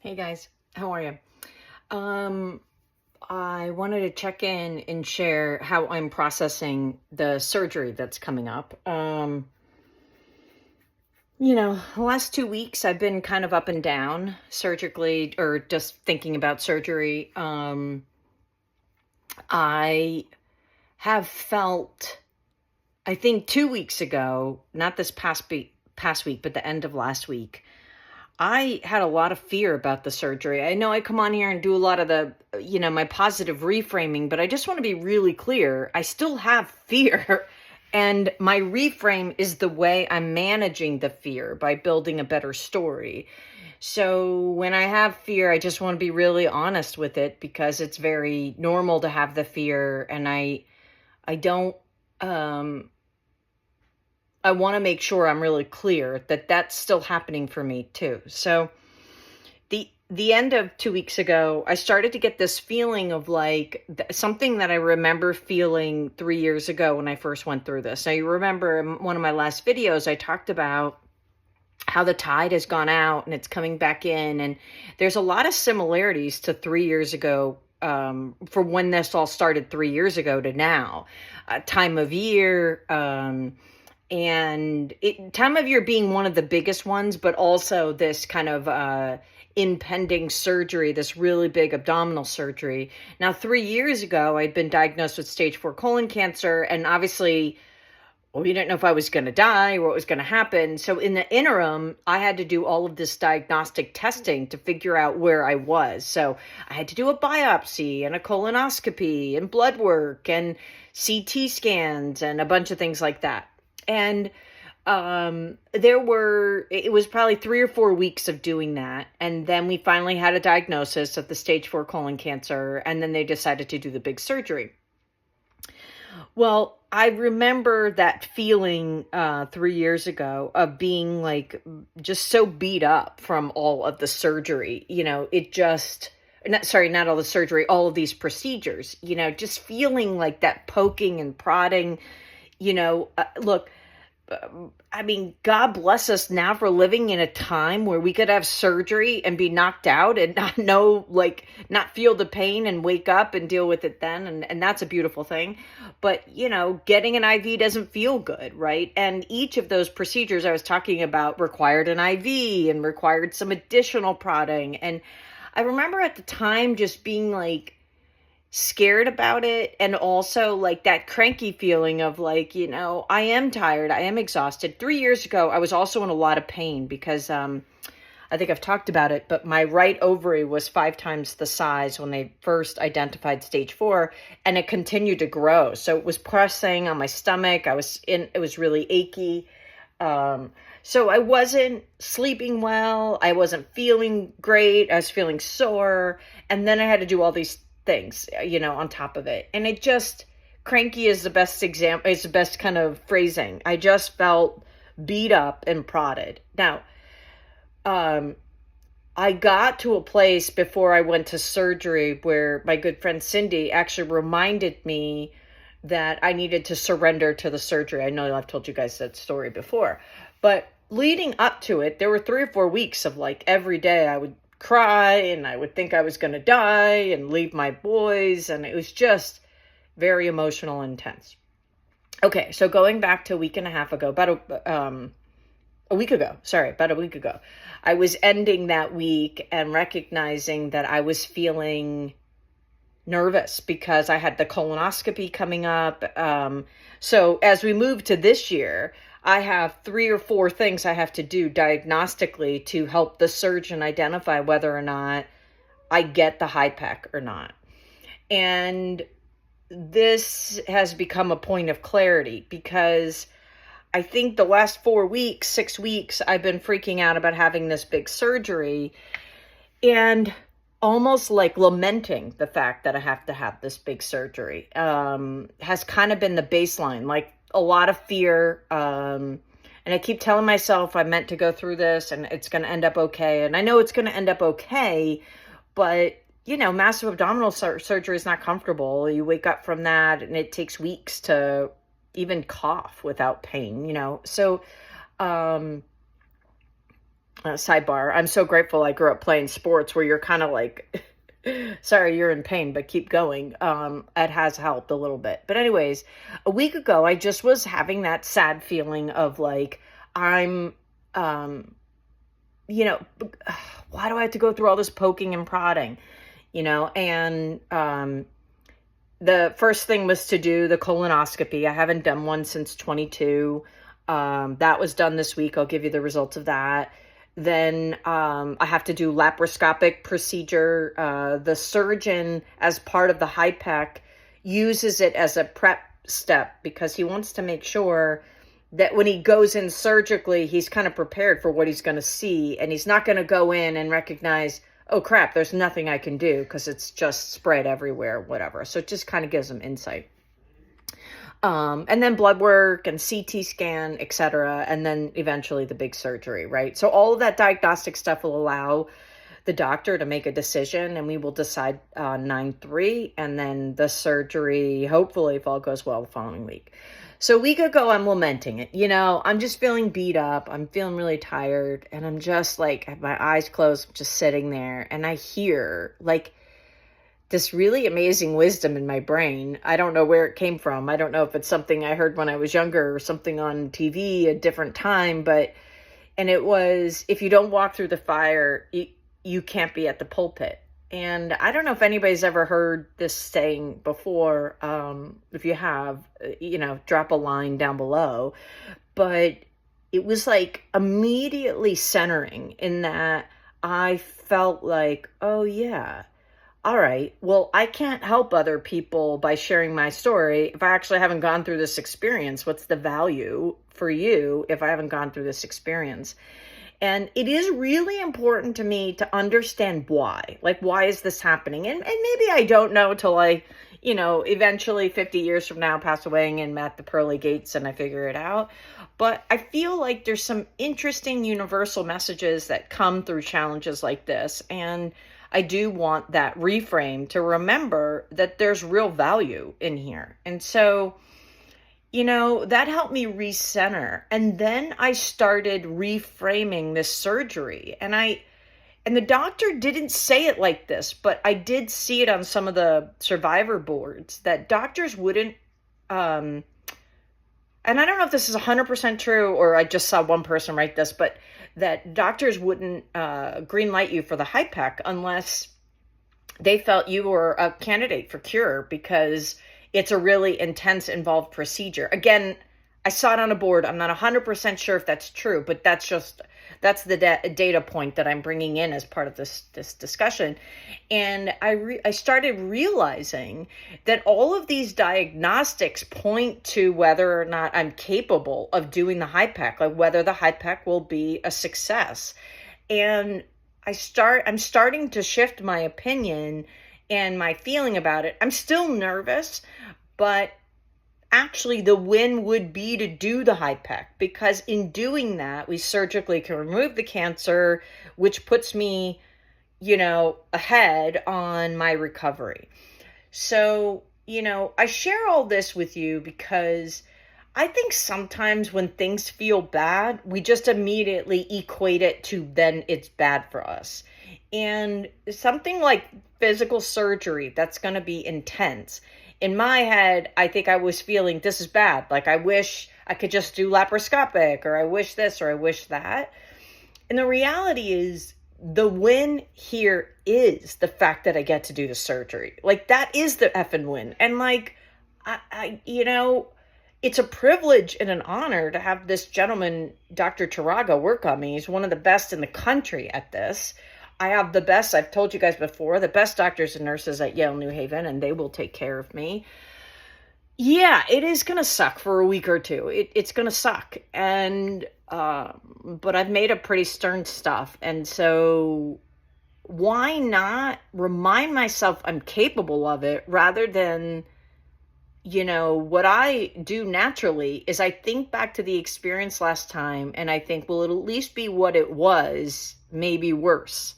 Hey guys, how are you? Um, I wanted to check in and share how I'm processing the surgery that's coming up. The last 2 weeks I've been kind of up and down surgically or just thinking about surgery. I have felt, I think 2 weeks ago, not this past week, but the end of last week, I had a lot of fear about the surgery. I know I come on here and do a lot of my positive reframing, but I just want to be really clear. I still have fear. And my reframe is the way I'm managing the fear by building a better story. So when I have fear, I just want to be really honest with it because it's very normal to have the fear. And I don't, um, I want to make sure I'm really clear that that's still happening for me too. So the end of 2 weeks ago, I started to get this feeling of like something that I remember feeling 3 years ago when I first went through this. Now, you remember in one of my last videos, I talked about how the tide has gone out and it's coming back in. And there's a lot of similarities to 3 years ago, for when this all started 3 years ago to now. Time of year, and time of year being one of the biggest ones, but also this kind of impending surgery, this really big abdominal surgery. Now, 3 years ago, I'd been diagnosed with stage 4 colon cancer, and obviously, we didn't know if I was going to die or what was going to happen. So in the interim, I had to do all of this diagnostic testing to figure out where I was. So I had to do a biopsy and a colonoscopy and blood work and CT scans and a bunch of things like that. And it was probably 3 or 4 weeks of doing that. And then we finally had a diagnosis of the stage 4 colon cancer. And then they decided to do the big surgery. Well, I remember that feeling 3 years ago of being like just so beat up from all of the surgery. Not all the surgery, all of these procedures, just feeling like that poking and prodding. Look, God bless us now for living in a time where we could have surgery and be knocked out and not know, not feel the pain and wake up and deal with it then. And that's a beautiful thing. But, getting an IV doesn't feel good, right? And each of those procedures I was talking about required an IV and required some additional prodding. And I remember at the time just being scared about it, and also that cranky feeling of I am tired, I am exhausted. 3 years ago, I was also in a lot of pain because I think I've talked about it, but my right ovary was 5 times the size when they first identified stage 4, and it continued to grow. So it was pressing on my stomach. It was really achy. So I wasn't sleeping well. I wasn't feeling great. I was feeling sore. And then I had to do all these things, on top of it. And it just, cranky is the best example, is the best kind of phrasing. I just felt beat up and prodded. Now, I got to a place before I went to surgery where my good friend Cindy actually reminded me that I needed to surrender to the surgery. I know I've told you guys that story before, but leading up to it, there were 3 or 4 weeks of every day I would cry and I would think I was going to die and leave my boys. And it was just very emotional and intense. Okay. So going back to a week ago, I was ending that week and recognizing that I was feeling nervous because I had the colonoscopy coming up. So as we move to this year, I have 3 or 4 things I have to do diagnostically to help the surgeon identify whether or not I get the HIPEC or not. And this has become a point of clarity because I think the last 6 weeks, I've been freaking out about having this big surgery and almost lamenting the fact that I have to have this big surgery has kind of been the baseline, a lot of fear. And I keep telling myself I meant to go through this and it's going to end up okay. And I know it's going to end up okay, but massive abdominal surgery is not comfortable. You wake up from that and it takes weeks to even cough without pain, So, Sidebar, I'm so grateful I grew up playing sports where you're kind of like, sorry, you're in pain, but keep going. It has helped a little bit. But anyways, a week ago, I just was having that sad feeling of like, I'm, um, you know, why do I have to go through all this poking and prodding, and, the first thing was to do the colonoscopy. I haven't done one since 22. That was done this week. I'll give you the results of that. Then I have to do laparoscopic procedure. The surgeon, as part of the HIPEC, uses it as a prep step because he wants to make sure that when he goes in surgically, he's kind of prepared for what he's going to see. And he's not going to go in and recognize, oh crap, there's nothing I can do because it's just spread everywhere, whatever. So it just kind of gives them insight. And then blood work and CT scan, etc. And then eventually the big surgery, right? So all of that diagnostic stuff will allow the doctor to make a decision, and we will decide 9/3, and then the surgery, hopefully, if all goes well, the following week. So a week ago, I'm lamenting it. I'm just feeling beat up. I'm feeling really tired. And I'm just like, I have my eyes closed, just sitting there. And I hear like this really amazing wisdom in my brain. I don't know where it came from. I don't know if it's something I heard when I was younger or something on TV a different time. And it was, if you don't walk through the fire, you can't be at the pulpit. And I don't know if anybody's ever heard this saying before. If you have, drop a line down below. But it was like immediately centering in that I felt like, oh yeah, all right, well, I can't help other people by sharing my story if I actually haven't gone through this experience. What's the value for you if I haven't gone through this experience? And it is really important to me to understand why. Like, why is this happening? And maybe I don't know till I, eventually 50 years from now pass away and I'm at the pearly gates and I figure it out. But I feel like there's some interesting universal messages that come through challenges like this. And I do want that reframe to remember that there's real value in here. And so, that helped me recenter. And then I started reframing this surgery. And the doctor didn't say it like this, but I did see it on some of the survivor boards that doctors wouldn't, and I don't know if this is 100% true or I just saw one person write this, but that doctors wouldn't green light you for the HIPEC unless they felt you were a candidate for cure because it's a really intense, involved procedure. Again, I saw it on a board. I'm not 100% sure if that's true, but that's the data point that I'm bringing in as part of this discussion. And I started realizing that all of these diagnostics point to whether or not I'm capable of doing the HIPEC, like whether the HIPEC will be a success. And I'm starting to shift my opinion and my feeling about it. I'm still nervous, but actually the win would be to do the HIPEC, because in doing that, we surgically can remove the cancer, which puts me, ahead on my recovery. So, I share all this with you because I think sometimes when things feel bad, we just immediately equate it to then it's bad for us. And something like physical surgery, that's going to be intense. In my head, I think I was feeling this is bad. Like, I wish I could just do laparoscopic, or I wish this, or I wish that. And the reality is the win here is the fact that I get to do the surgery. Like, that is the effing win. And like, I it's a privilege and an honor to have this gentleman, Dr. Taraga, work on me. He's one of the best in the country at this. I have the best, I've told you guys before, the best doctors and nurses at Yale New Haven, and they will take care of me. Yeah, it is going to suck for a week or two. It's going to suck. And, but I've made a pretty stern stuff. And so why not remind myself I'm capable of it rather than, what I do naturally is I think back to the experience last time and I think, well, it'll at least be what it was, maybe worse.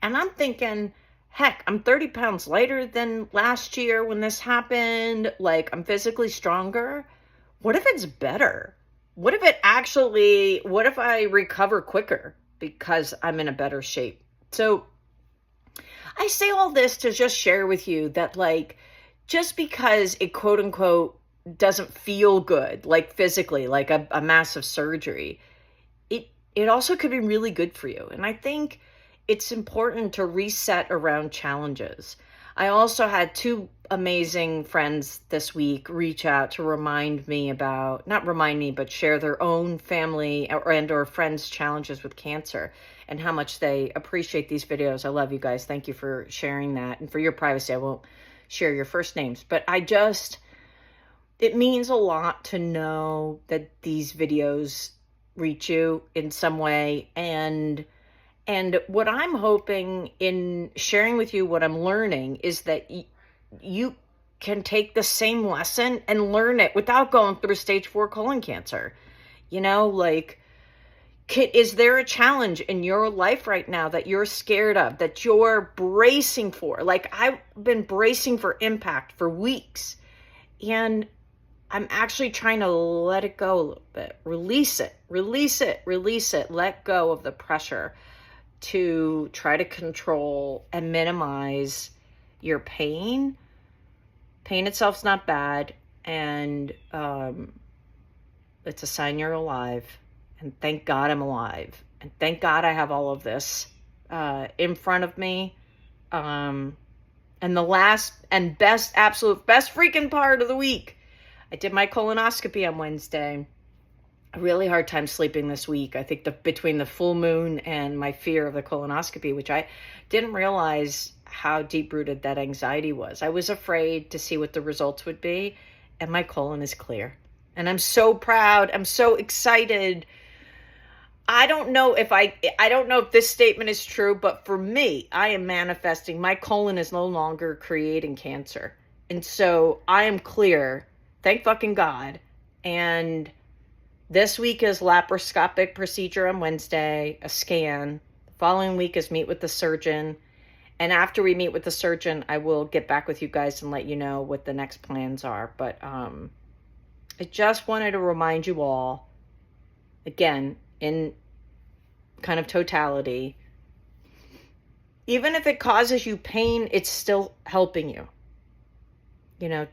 And I'm thinking, heck, I'm 30 pounds lighter than last year when this happened. Like, I'm physically stronger. What if it's better? What if I recover quicker? because I'm in a better shape. So I say all this to just share with you that, like, just because it quote unquote doesn't feel good, like physically, like a massive surgery, it also could be really good for you. And I think it's important to reset around challenges. I also had two amazing friends this week reach out to remind me about, not remind me, but share their own family or friends' challenges with cancer and how much they appreciate these videos. I love you guys. Thank you for sharing that. And for your privacy, I won't share your first names, but it means a lot to know that these videos reach you in some way. And what I'm hoping in sharing with you what I'm learning is that you can take the same lesson and learn it without going through stage 4 colon cancer. Like, is there a challenge in your life right now that you're scared of, that you're bracing for? Like, I've been bracing for impact for weeks, and I'm actually trying to let it go a little bit. Release it. Let go of the pressure to try to control and minimize your pain. Pain itself's not bad, and it's a sign you're alive. And thank God I'm alive. And thank God I have all of this in front of me. And the last and absolute best freaking part of the week, I did my colonoscopy on Wednesday. A really hard time sleeping this week. I think between the full moon and my fear of the colonoscopy, which I didn't realize how deep-rooted that anxiety was. I was afraid to see what the results would be, and my colon is clear. And I'm so proud. I'm so excited. I don't know if this statement is true, but for me, I am manifesting. My colon is no longer creating cancer. And so I am clear. Thank fucking God. And this week is laparoscopic procedure on Wednesday, a scan. The following week is meet with the surgeon. And after we meet with the surgeon, I will get back with you guys and let you know what the next plans are. But I just wanted to remind you all, again, in kind of totality, even if it causes you pain, it's still helping you.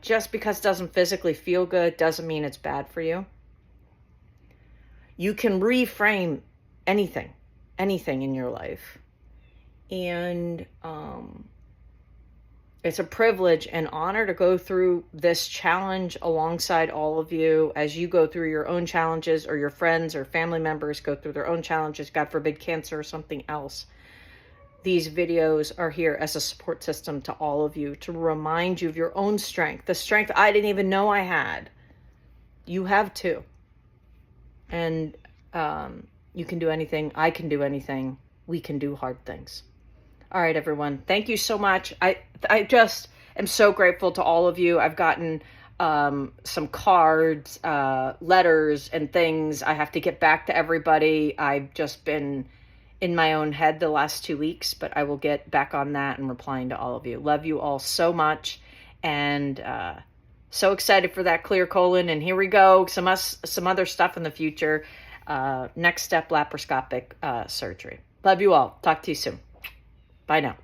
Just because it doesn't physically feel good doesn't mean it's bad for you. You can reframe anything in your life. And it's a privilege and honor to go through this challenge alongside all of you as you go through your own challenges, or your friends or family members go through their own challenges, God forbid cancer or something else. These videos are here as a support system to all of you, to remind you of your own strength, the strength I didn't even know I had. You have too. And you can do anything. I can do anything. We can do hard things. All right, everyone. Thank you so much. I just am so grateful to all of you. I've gotten some cards, letters, and things. I have to get back to everybody. I've just been in my own head the last 2 weeks, but I will get back on that and replying to all of you. Love you all so much, and so excited for that clear colon. And here we go, some other stuff in the future. Next step, laparoscopic surgery. Love you all. Talk to you soon. Bye now.